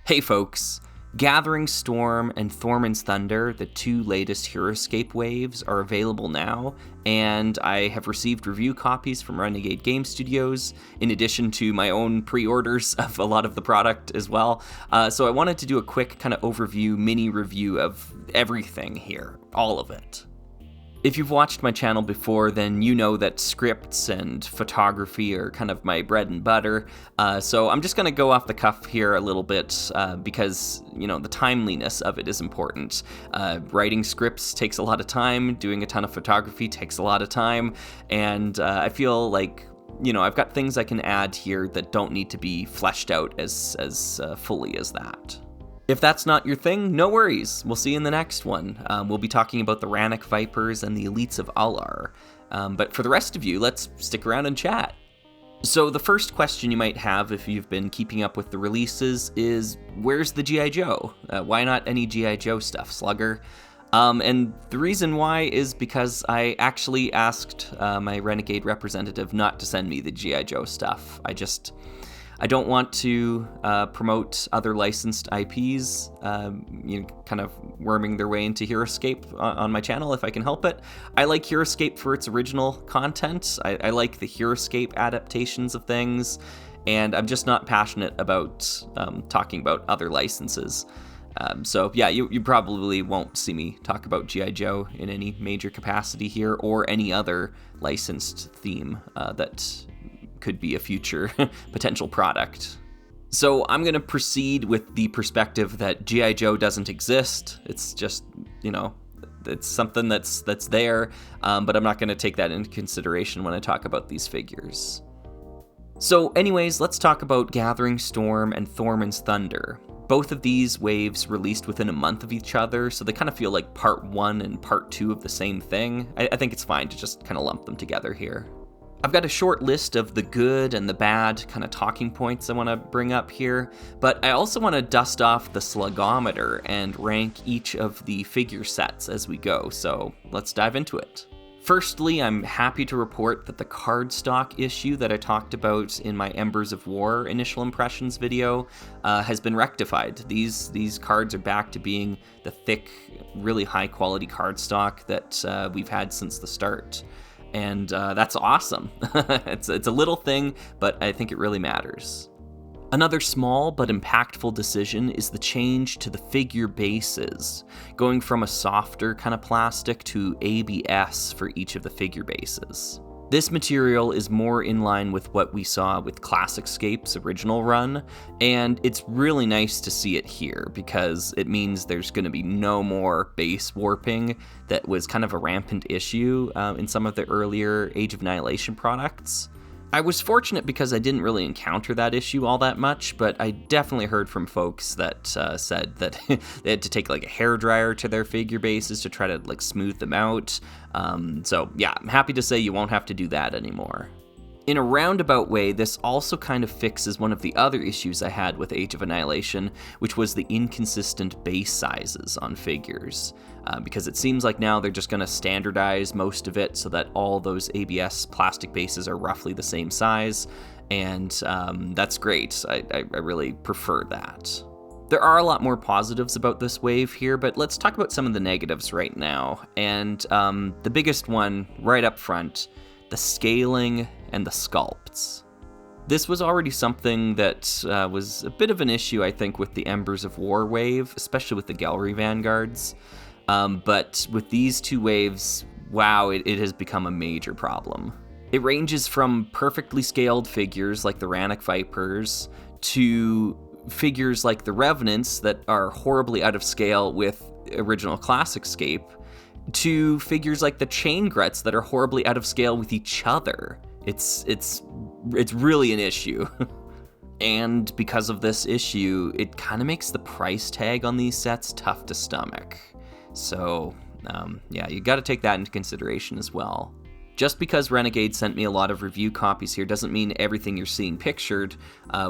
Hey folks, Gathering Storm and Thormun's Thunder, the two latest Heroscape waves, are available now, and I have received review copies from Renegade Game Studios, in addition to my own pre-orders of a lot of the product as well. So I wanted to do a quick kind of overview, mini review of everything here, all of it. If you've watched my channel before, then you know that scripts and photography are kind of my bread and butter. So I'm just going to go off the cuff here a little bit because, you know, the timeliness of it is important. Writing scripts takes a lot of time. Doing a ton of photography takes a lot of time. And I feel like, you know, I've got things I can add here that don't need to be fleshed out as fully as that. If that's not your thing, no worries. We'll see you in the next one. We'll be talking about the Rannoch Vipers and the Elites of Ular. But for the rest of you, let's stick around and chat. So the first question you might have if you've been keeping up with the releases is, where's the G.I. Joe? Why not any G.I. Joe stuff, Slugger? And the reason why is because I actually asked my Renegade representative not to send me the G.I. Joe stuff. I don't want to promote other licensed IPs, kind of worming their way into Heroscape on my channel if I can help it. I like Heroscape for its original content. I like the Heroscape adaptations of things, and I'm just not passionate about talking about other licenses. So yeah, you probably won't see me talk about G.I. Joe in any major capacity here, or any other licensed theme that could be a future potential product. So I'm going to proceed with the perspective that G.I. Joe doesn't exist. It's just, you know, it's something that's there, but I'm not going to take that into consideration when I talk about these figures. So anyways, let's talk about Gathering Storm and Thormun's Thunder. Both of these waves released within a month of each other, so they kind of feel like part one and part two of the same thing. I think it's fine to just kind of lump them together here. I've got a short list of the good and the bad kind of talking points I want to bring up here, but I also want to dust off the slugometer and rank each of the figure sets as we go, so let's dive into it. Firstly, I'm happy to report that the cardstock issue that I talked about in my Embers of War initial impressions video has been rectified. These cards are back to being the thick, really high quality cardstock that we've had since the start. And that's awesome. It's a little thing, but I think it really matters. Another small but impactful decision is the change to the figure bases, going from a softer kind of plastic to ABS for each of the figure bases. This material is more in line with what we saw with Classicscape's original run, and it's really nice to see it here because it means there's going to be no more base warping that was kind of a rampant issue in some of the earlier Age of Annihilation products. I was fortunate because I didn't really encounter that issue all that much, but I definitely heard from folks that said that they had to take like a hairdryer to their figure bases to try to like smooth them out. So yeah, I'm happy to say you won't have to do that anymore. In a roundabout way, this also kind of fixes one of the other issues I had with Age of Annihilation, which was the inconsistent base sizes on figures. Because it seems like now they're just going to standardize most of it so that all those ABS plastic bases are roughly the same size, and that's great. I really prefer that. There are a lot more positives about this wave here, but let's talk about some of the negatives right now. And the biggest one, right up front, the scaling and the sculpts. This was already something that was a bit of an issue, I think, with the Embers of War wave, especially with the Gallery Vanguards. But with these two waves, wow, it has become a major problem. It ranges from perfectly scaled figures like the Rannoch Vipers to figures like the Revenants that are horribly out of scale with original Classicscape, to figures like the Chain Gruts that are horribly out of scale with each other. It's really an issue. And because of this issue, it kind of makes the price tag on these sets tough to stomach. So, yeah, you got to take that into consideration as well. Just because Renegade sent me a lot of review copies here doesn't mean everything you're seeing pictured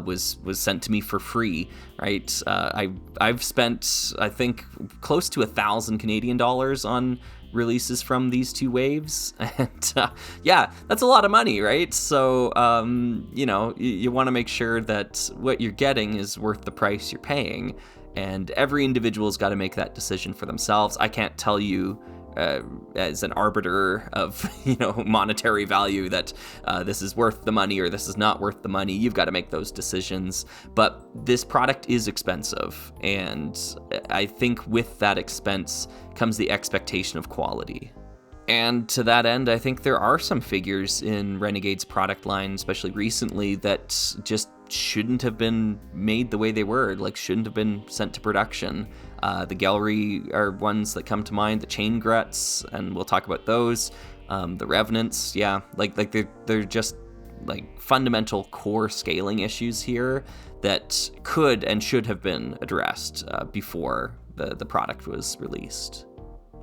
was sent to me for free, right? I've spent, I think, close to $1,000 Canadian on releases from these two waves. And yeah, that's a lot of money, right? So, you want to make sure that what you're getting is worth the price you're paying. And every individual's got to make that decision for themselves. I can't tell you as an arbiter of monetary value that this is worth the money or this is not worth the money. You've got to make those decisions. But this product is expensive, and I think with that expense comes the expectation of quality. And to that end, I think there are some figures in Renegade's product line, especially recently, that just shouldn't have been made the way they were, like shouldn't have been sent to production. The gallery are ones that come to mind, the chain gruts, and we'll talk about those. The revenants, yeah, like they're just like fundamental core scaling issues here that could and should have been addressed before the product was released.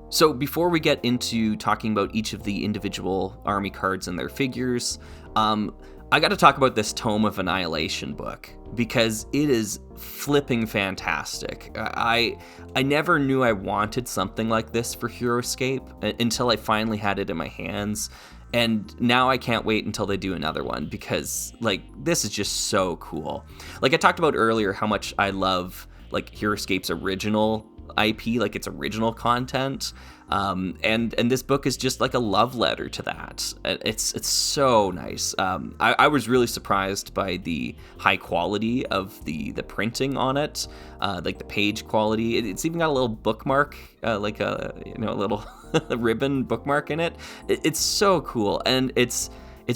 So before we get into talking about each of the individual army cards and their figures, I got to talk about this Tome of Annihilation book, because it is flipping fantastic. I never knew I wanted something like this for Heroscape until I finally had it in my hands. And now I can't wait until they do another one, because like this is just so cool. Like I talked about earlier how much I love like Heroscape's original IP, like its original content. And this book is just like a love letter to that. It's so nice. I was really surprised by the high quality of the printing on it, like the page quality. It's even got a little bookmark, like a little ribbon bookmark in it. It's so cool, and it's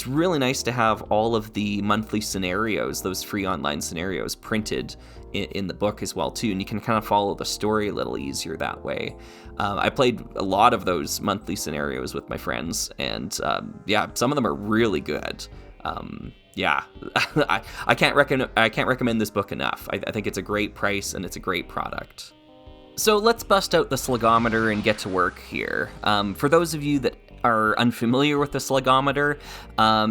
really nice to have all of the monthly scenarios, those free online scenarios, printed in the book as well too, and you can kind of follow the story a little easier that way. I played a lot of those monthly scenarios with my friends, and some of them are really good. I can't recommend this book enough. I think it's a great price and it's a great product. So let's bust out the Slugometer and get to work here. For those of you that are unfamiliar with the Slugometer,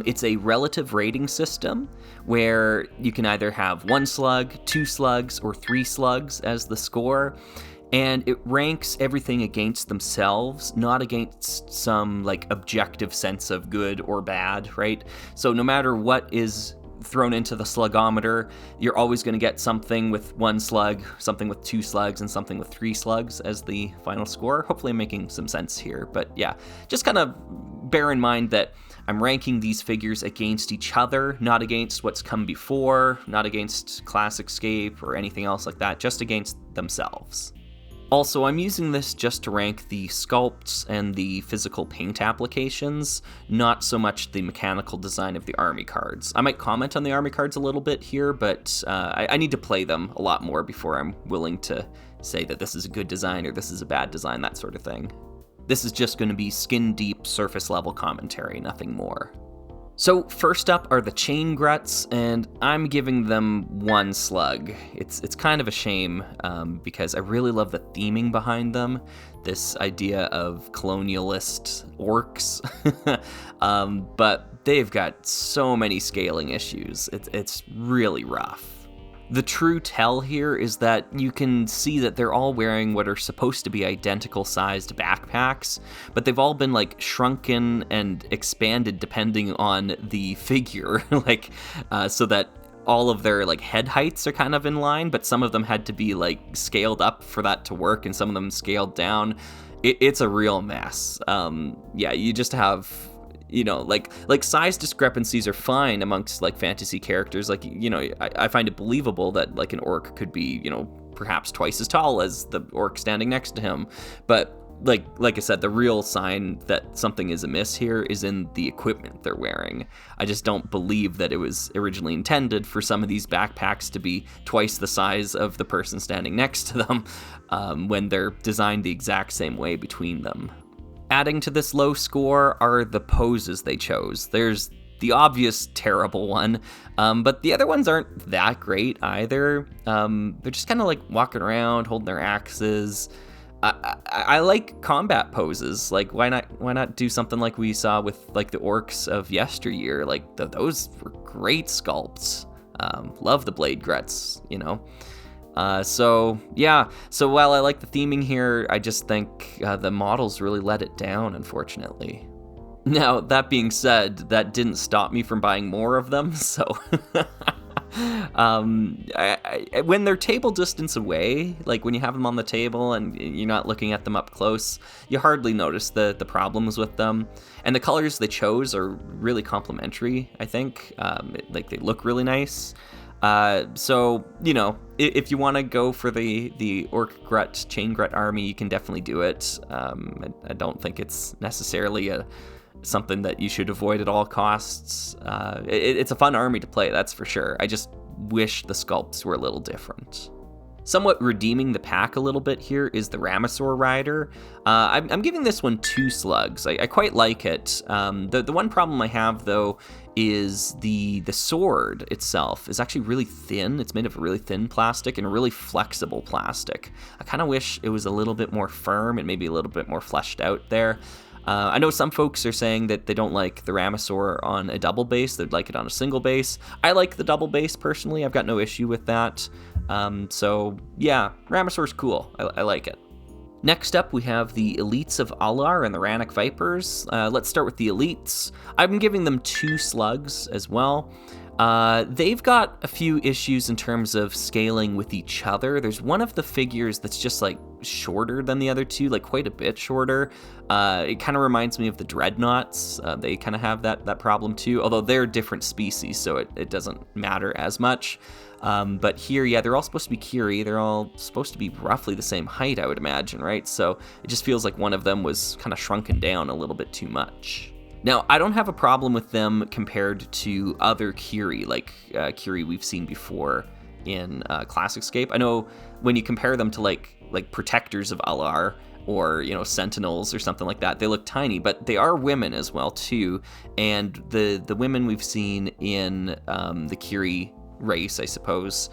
it's a relative rating system where you can either have 1 slug, 2 slugs, or 3 slugs as the score, and it ranks everything against themselves, not against some like objective sense of good or bad, right? So no matter what is thrown into the Slugometer, you're always going to get something with 1 slug, something with 2 slugs, and something with 3 slugs as the final score. Hopefully I'm making some sense here, but yeah, just kind of bear in mind that I'm ranking these figures against each other, not against what's come before, not against Classicscape or anything else like that, just against themselves. Also, I'm using this just to rank the sculpts and the physical paint applications, not so much the mechanical design of the army cards. I might comment on the army cards a little bit here, but I need to play them a lot more before I'm willing to say that this is a good design or this is a bad design, that sort of thing. This is just going to be skin-deep, surface-level commentary, nothing more. So first up are the chain gruts, and I'm giving them 1 slug. It's kind of a shame because I really love the theming behind them, this idea of colonialist orcs, but they've got so many scaling issues. It's really rough. The true tell here is that you can see that they're all wearing what are supposed to be identical sized backpacks, but they've all been like shrunken and expanded depending on the figure, like so that all of their like head heights are kind of in line, but some of them had to be like scaled up for that to work and some of them scaled down. It's a real mess. You just have like size discrepancies are fine amongst like fantasy characters. Like, I find it believable that like an orc could be, perhaps twice as tall as the orc standing next to him. But like I said, the real sign that something is amiss here is in the equipment they're wearing. I just don't believe that it was originally intended for some of these backpacks to be twice the size of the person standing next to them when they're designed the exact same way between them. Adding to this low score are the poses they chose. There's the obvious terrible one, but the other ones aren't that great either. They're just kind of like walking around, holding their axes. I like combat poses. Like, why not do something like we saw with like the orcs of yesteryear? Like those were great sculpts. Love the blade gruts, So while I like the theming here, I just think the models really let it down, unfortunately. Now, that being said, that didn't stop me from buying more of them, so... when they're table distance away, like when you have them on the table and you're not looking at them up close, you hardly notice the problems with them. And the colors they chose are really complementary, I think. Like, they look really nice. So, you know, if you want to go for the Orc Grut, Chain Grut army, you can definitely do it. I don't think it's necessarily something that you should avoid at all costs. It's a fun army to play, that's for sure. I just wish the sculpts were a little different. Somewhat redeeming the pack a little bit here is the Ramasaur Rider. I'm giving this one 2 slugs. I quite like it. The one problem I have, though, is the sword itself is actually really thin. It's made of really thin plastic and really flexible plastic. I kind of wish it was a little bit more firm and maybe a little bit more fleshed out there. I know some folks are saying that they don't like the Ramasaur on a double base, they'd like it on a single base. I like the double base personally, I've got no issue with that. So yeah, Ramasaur's cool, I like it. Next up, we have the Elites of Alar and the Rannoch Vipers. Let's start with the Elites. I'm giving them 2 slugs as well. They've got a few issues in terms of scaling with each other. There's one of the figures that's just like shorter than the other 2, like quite a bit shorter. It kind of reminds me of the Dreadnoughts. They kind of have that problem too, although they're different species, so it doesn't matter as much. But here, yeah, they're all supposed to be Kiri. They're all supposed to be roughly the same height, I would imagine, right? So it just feels like one of them was kind of shrunken down a little bit too much. Now, I don't have a problem with them compared to other Kiri, like Kiri we've seen before in Classicscape. I know when you compare them to like Protectors of Alar or, you know, Sentinels or something like that, they look tiny, but they are women as well too. And the women we've seen in the Kiri race, I suppose,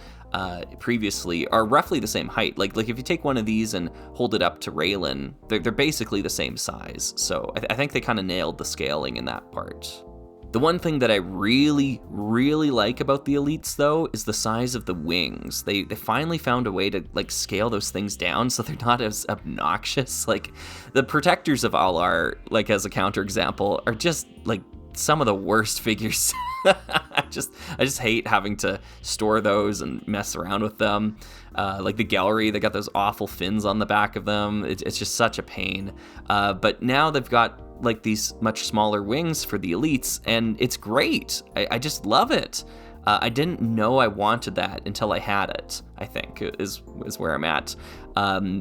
previously are roughly the same height. Like if you take one of these and hold it up to Raylan, they're basically the same size. So I think they kind of nailed the scaling in that part. The one thing that I really, really like about the Elites, though, is the size of the wings. They finally found a way to like scale those things down so they're not as obnoxious. Like the Protectors of Alar, like as a counterexample, are just like some of the worst figures. I just hate having to store those and mess around with them. Like the Gallery, they got those awful fins on the back of them. It's just such a pain. But now they've got like these much smaller wings for the Elites, and it's great. I just love it. I didn't know I wanted that until I had it, I think, is where I'm at.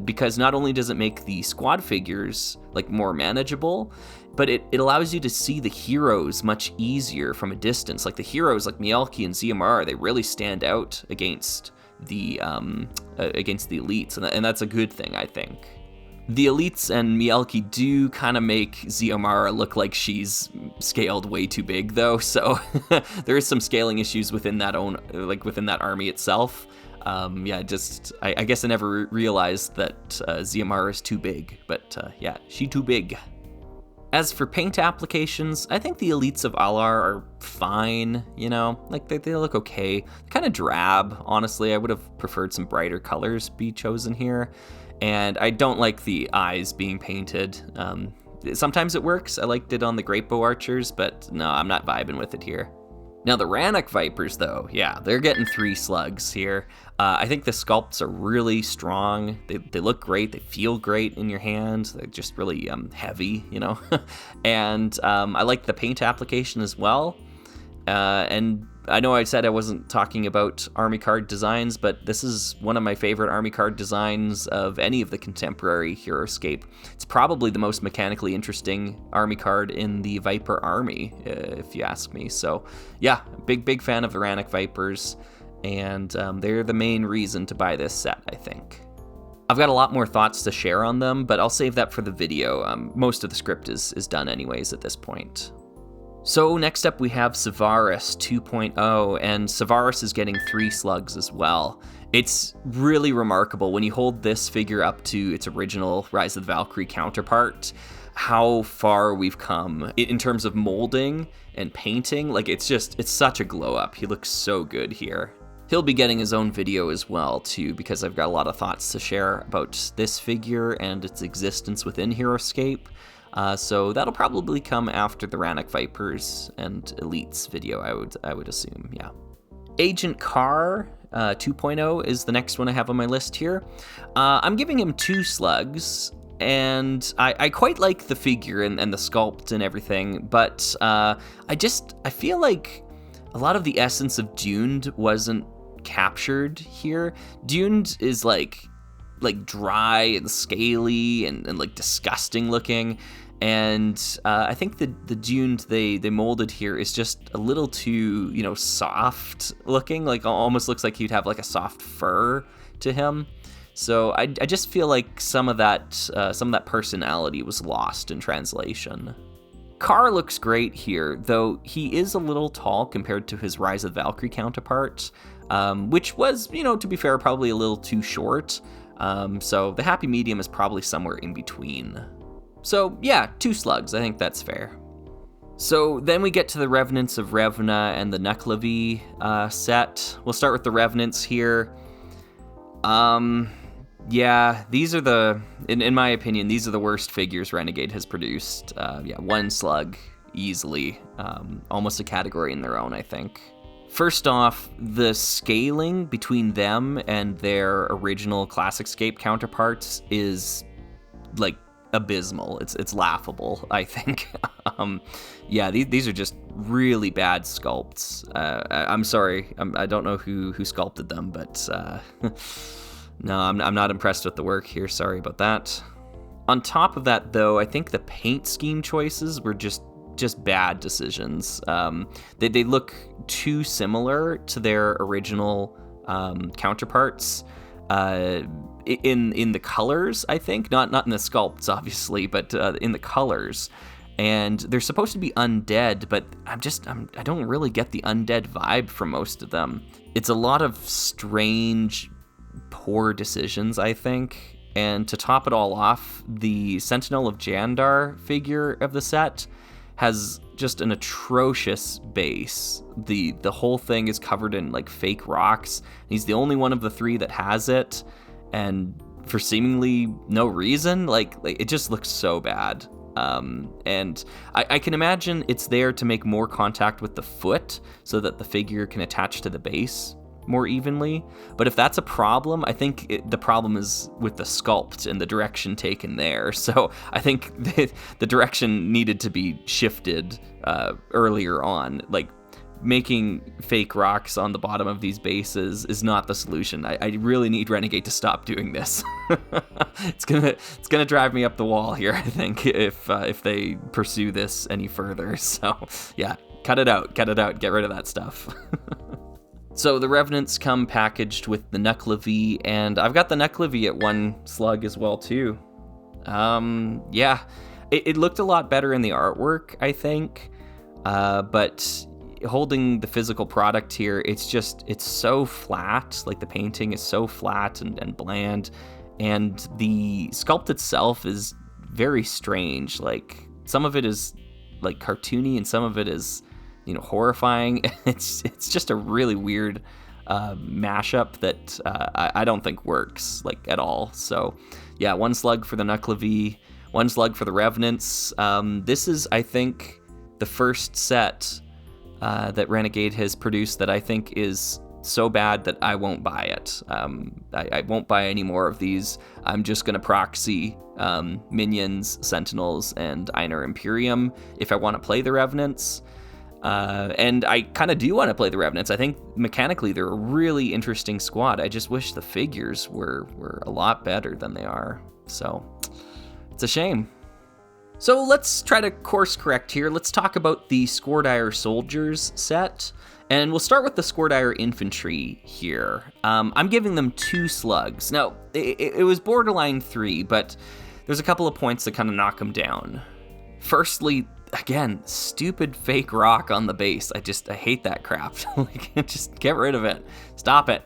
Because not only does it make the squad figures like more manageable, but it allows you to see the heroes much easier from a distance. Like the heroes like Mialki and Ziamara, they really stand out against the Elites, and that's a good thing, I think. The Elites and Mialki do kind of make Ziamara look like she's scaled way too big, though, so there is some scaling issues within that army itself. I guess I never realized that Ziamara is too big, but yeah, she too big. As for paint applications, I think the Elites of Alar are fine, you know, like they look okay. Kind of drab, honestly. I would have preferred some brighter colors be chosen here. And I don't like the eyes being painted. Sometimes it works. I liked it on the Great Bow Archers, but no, I'm not vibing with it here. Now the Rannoch Vipers, though, yeah, they're getting 3 slugs here. I think the sculpts are really strong. They look great. They feel great in your hand. They're just really heavy, you know. And I like the paint application as well. And I know I said I wasn't talking about army card designs, but this is one of my favorite army card designs of any of the contemporary Heroscape. It's probably the most mechanically interesting army card in the Viper army, if you ask me. So yeah, big fan of the Rannoch Vipers, and they're the main reason to buy this set, I think. I've got a lot more thoughts to share on them, but I'll save that for the video. Most of the script is done anyways at this point. So next up we have Savaris 2.0, and Savaris is getting 3 slugs as well. It's really remarkable when you hold this figure up to its original Rise of the Valkyrie counterpart, how far we've come in terms of molding and painting. Like it's such a glow up. He looks so good here. He'll be getting his own video as well, too, because I've got a lot of thoughts to share about this figure and its existence within Heroscape. So that'll probably come after the Rannoch Vipers and Elites video, I would assume, yeah. Agent Carr 2.0 is the next one I have on my list here. I'm giving him 2 slugs, and I quite like the figure and the sculpt and everything, but I feel like a lot of the essence of Duned wasn't captured here. Duned is like dry and scaly and like disgusting looking, and I think the Duned they molded here is just a little too, soft looking, like almost looks like he'd have like a soft fur to him. So I just feel like some of that personality was lost in translation. Carr looks great here, though he is a little tall compared to his Rise of Valkyrie counterpart, which was, to be fair, probably a little too short. So the happy medium is probably somewhere in between. So yeah, 2 slugs, I think that's fair. So then we get to the Revenants of Revna and the Nuclevi set. We'll start with the Revenants here. Yeah, these are in my opinion, these are the worst figures Renegade has produced. 1 slug, easily. Almost a category in their own, I think. First off, the scaling between them and their original Classicscape counterparts is, like, abysmal. It's laughable, I think. These are just really bad sculpts. I'm sorry, I don't know who sculpted them, but no, I'm not impressed with the work here. Sorry about that. On top of that, though, I think the paint scheme choices were just bad decisions. They look too similar to their original counterparts. In the colors, I think, not in the sculpts, obviously, but in the colors. And they're supposed to be undead, but I don't really get the undead vibe from most of them. It's a lot of strange, poor decisions, I think. And to top it all off, the Sentinel of Jandar figure of the set has just an atrocious base. The whole thing is covered in like fake rocks. He's the only one of the 3 that has it, and for seemingly no reason. Like it just looks so bad. And I can imagine it's there to make more contact with the foot so that the figure can attach to the base more evenly. But if that's a problem, I think the problem is with the sculpt and the direction taken there. So I think the direction needed to be shifted earlier on. Like making fake rocks on the bottom of these bases is not the solution. I really need Renegade to stop doing this. It's gonna drive me up the wall here, I think, if they pursue this any further. So yeah, cut it out, get rid of that stuff. So the Revenants come packaged with the Nuclevi, and I've got the Nuclevi at 1 slug as well too. It looked a lot better in the artwork, I think, but holding the physical product here, it's so flat. Like the painting is so flat and bland, and the sculpt itself is very strange. Like some of it is like cartoony and some of it is horrifying. It's just a really weird mashup that I don't think works like at all. So yeah, 1 slug for the Nuclevi, 1 slug for the Revenants. This is, I think, the first set that Renegade has produced that I think is so bad that I won't buy it. I won't buy any more of these. I'm just going to proxy Minions, Sentinels, and Einar Imperium if I want to play the Revenants. And I kind of do want to play the Revenants. I think mechanically they're a really interesting squad. I just wish the figures were a lot better than they are. So it's a shame. So let's try to course correct here. Let's talk about the Skordire Soldiers set. And we'll start with the Skordire Infantry here. I'm giving them 2 slugs. Now, it was borderline 3, but there's a couple of points that kind of knock them down. Firstly, again, stupid fake rock on the base. I hate that crap. Like, just get rid of it. Stop it.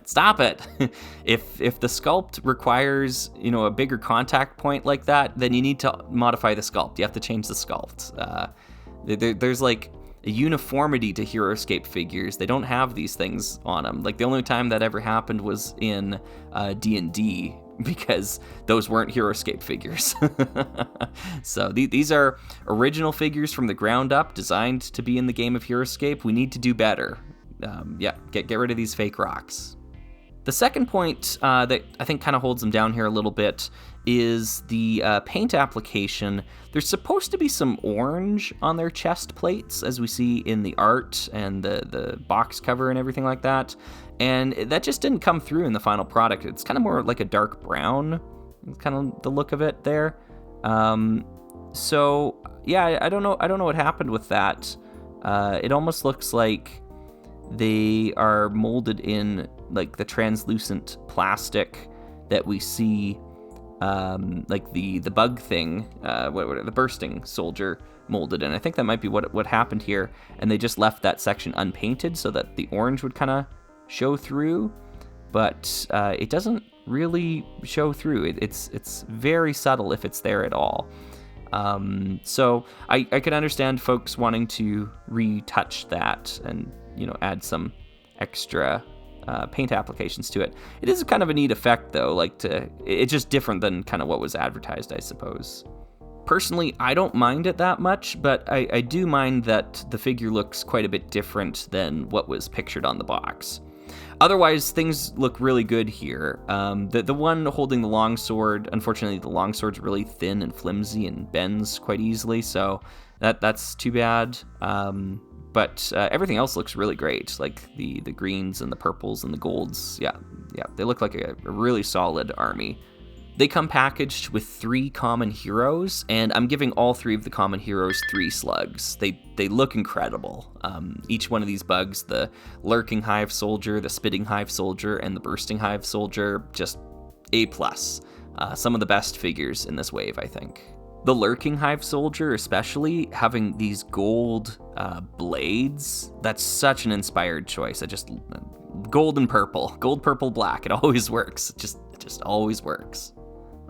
If the sculpt requires, a bigger contact point like that, then you need to modify the sculpt. You have to change the sculpt. There's like, uniformity to Heroscape figures. They don't have these things on them. Like, the only time that ever happened was in D&D, because those weren't Heroscape figures. So these are original figures from the ground up, designed to be in the game of Heroscape. We need to do better. Get rid of these fake rocks. The second point that I think kind of holds them down here a little bit is the paint application. There's supposed to be some orange on their chest plates, as we see in the art and the box cover and everything like that. And that just didn't come through in the final product. It's kind of more like a dark brown, kind of the look of it there. So yeah, I don't know what happened with that. It almost looks like they are molded in like the translucent plastic that we see, like the bug thing, the bursting soldier molded in. I think that might be what happened here, and they just left that section unpainted so that the orange would kind of show through, but it doesn't really show through. It's very subtle if it's there at all. So I could understand folks wanting to retouch that and add some extra paint applications to it. It is kind of a neat effect, though. It's just different than kind of what was advertised, I suppose. Personally, I don't mind it that much, but I do mind that the figure looks quite a bit different than what was pictured on the box. Otherwise, things look really good here. The one holding the longsword, unfortunately, the longsword's really thin and flimsy and bends quite easily, so that's too bad. But everything else looks really great, like the greens and the purples and the golds. Yeah, they look like a really solid army. They come packaged with 3 common heroes, and I'm giving all 3 of the common heroes 3 slugs. They look incredible. Each one of these bugs, the Lurking Hive Soldier, the Spitting Hive Soldier, and the Bursting Hive Soldier, just A+. Some of the best figures in this wave, I think. The Lurking Hive Soldier, especially, having these gold blades, that's such an inspired choice. Gold and purple. Gold, purple, black. It always works. It just always works.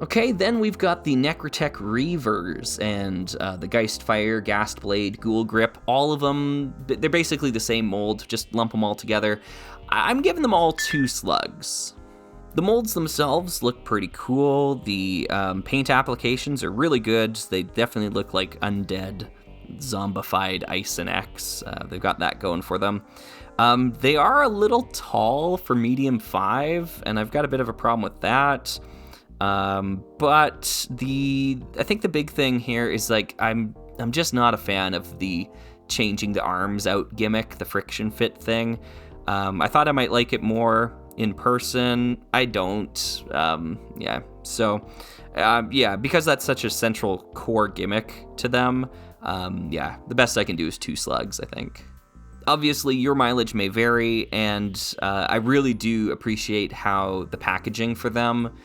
Okay, then we've got the Necrotech Reavers and the Geistfire, Ghastblade, Ghoul Grip. All of them, they're basically the same mold. Just lump them all together. I'm giving them all 2 slugs. The molds themselves look pretty cool. The paint applications are really good. They definitely look like undead, zombified Ice and X. They've got that going for them. They are a little tall for medium 5, and I've got a bit of a problem with that. But I think the big thing here is I'm just not a fan of the changing the arms out gimmick, the friction fit thing. I thought I might like it more in person. I don't. So because that's such a central core gimmick to them, the best I can do is 2 slugs, I think. Obviously, your mileage may vary, and I really do appreciate how the packaging for them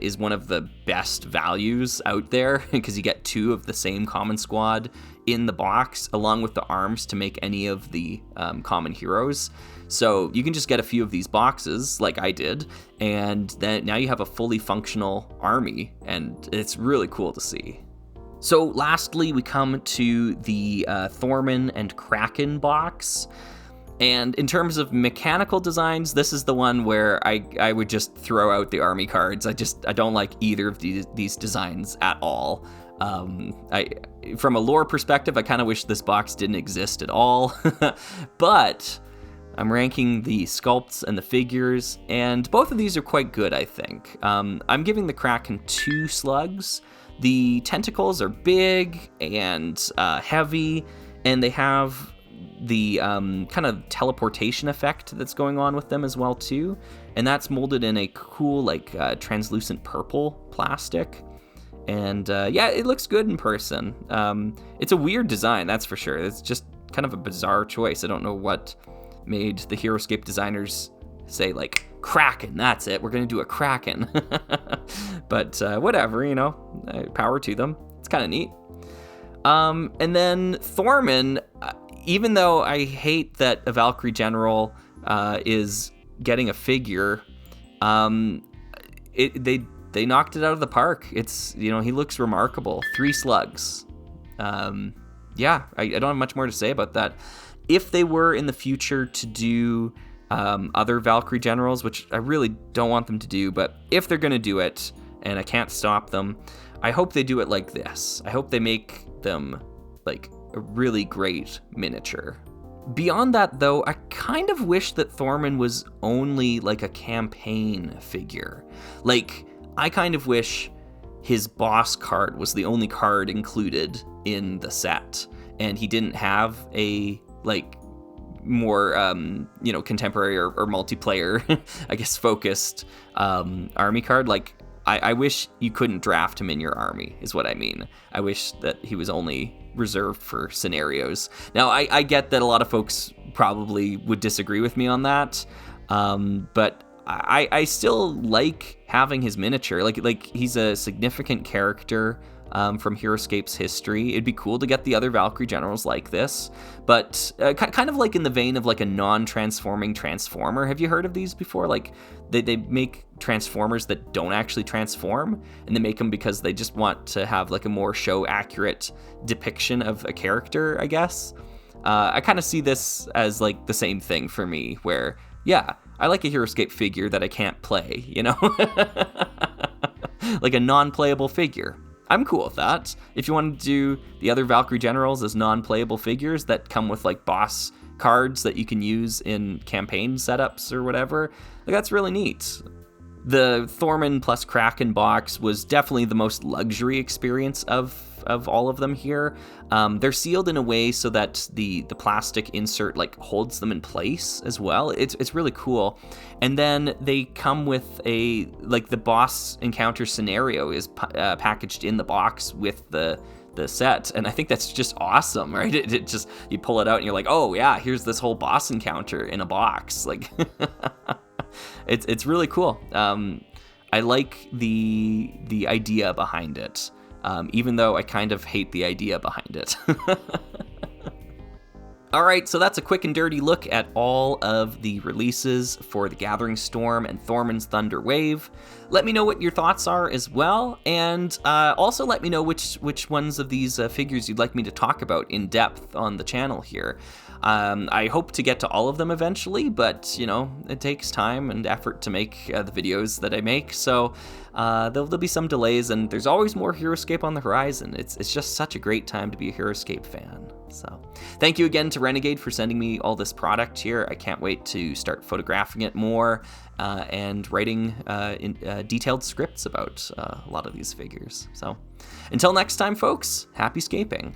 is one of the best values out there, because you get 2 of the same common squad in the box, along with the arms to make any of the common heroes. So you can just get a few of these boxes, like I did, and then now you have a fully functional army, and it's really cool to see. So lastly, we come to the Thormun and Kraken box. And in terms of mechanical designs, this is the one where I would just throw out the army cards. I don't like either of these designs at all. From a lore perspective, I kind of wish this box didn't exist at all. But I'm ranking the sculpts and the figures, and both of these are quite good, I think. I'm giving the Kraken 2 slugs. The tentacles are big and heavy, and they have the kind of teleportation effect that's going on with them as well too, and that's molded in a cool translucent purple plastic, and it looks good in person. It's a weird design, that's for sure. It's just kind of a bizarre choice. I don't know what made the Heroscape designers say Kraken, that's it, we're gonna do a Kraken. But whatever, power to them. It's kind of neat. And then Thormun, even though I hate that a Valkyrie General is getting a figure, they knocked it out of the park. It's, he looks remarkable. 3 slugs. yeah, I don't have much more to say about that. If they were in the future to do other Valkyrie generals, which I really don't want them to do, but if they're going to do it, and I can't stop them, I hope they do it like this. I hope they make them like a really great miniature. Beyond that, though, I kind of wish that Thormun was only like a campaign figure. Like, I kind of wish his boss card was the only card included in the set, and he didn't have a like more contemporary or multiplayer I guess focused army card. Like, I wish you couldn't draft him in your army, is what I mean. I wish that he was only reserved for scenarios. Now, I get that a lot of folks probably would disagree with me on that, but I still like having his miniature. Like he's a significant character from Heroscape's history. It'd be cool to get the other Valkyrie generals like this, but kind of like in the vein of like a non-transforming transformer. Have you heard of these before? Like they make transformers that don't actually transform, and they make them because they just want to have like a more show accurate depiction of a character, I guess. I kind of see this as like the same thing for me, where yeah, I like a Heroscape figure that I can't play, you know? Like a non-playable figure. I'm cool with that. If you want to do the other Valkyrie generals as non-playable figures that come with like boss cards that you can use in campaign setups or whatever, like that's really neat. The Thormun plus Kraken box was definitely the most luxury experience of all of them here. They're sealed in a way so that the plastic insert like holds them in place as well. It's really cool. And then they come with a like the boss encounter scenario is packaged in the box with the set, and I think that's just awesome, right? It just, you pull it out and you're like, oh yeah, here's this whole boss encounter in a box. Like it's really cool. I like the idea behind it, even though I kind of hate the idea behind it. All right, so that's a quick and dirty look at all of the releases for the Gathering Storm and Thormun's Thunder Wave. Let me know what your thoughts are as well, and also let me know which ones of these figures you'd like me to talk about in depth on the channel here. I hope to get to all of them eventually, but, you know, it takes time and effort to make the videos that I make, so there'll be some delays, and there's always more Heroscape on the horizon. It's just such a great time to be a Heroscape fan. So thank you again to Renegade for sending me all this product here. I can't wait to start photographing it more and writing detailed scripts about a lot of these figures. So until next time, folks, happy scaping.